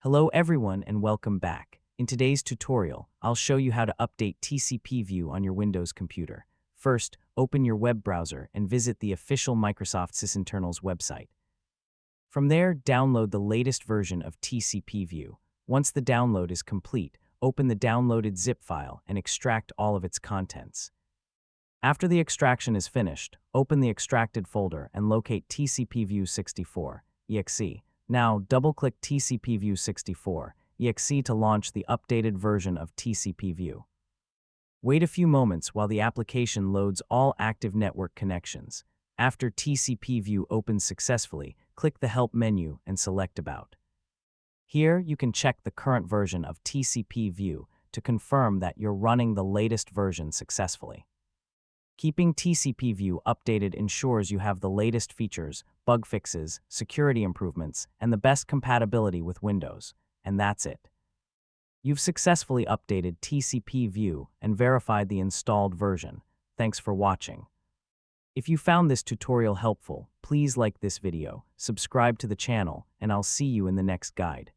Hello everyone and welcome back. In today's tutorial, I'll show you how to update TCPView on your Windows computer. First, open your web browser and visit the official Microsoft Sysinternals website. From there, download the latest version of TCPView. Once the download is complete, open the downloaded zip file and extract all of its contents. After the extraction is finished, open the extracted folder and locate TCPView64.exe. Now, double-click TCPView64.exe to launch the updated version of TCPView. Wait a few moments while the application loads all active network connections. After TCPView opens successfully, click the Help menu and select About. Here, you can check the current version of TCPView to confirm that you're running the latest version successfully. Keeping TCPView updated ensures you have the latest features, bug fixes, security improvements, and the best compatibility with Windows. And that's it. You've successfully updated TCPView and verified the installed version. Thanks for watching. If you found this tutorial helpful, please like this video, subscribe to the channel, and I'll see you in the next guide.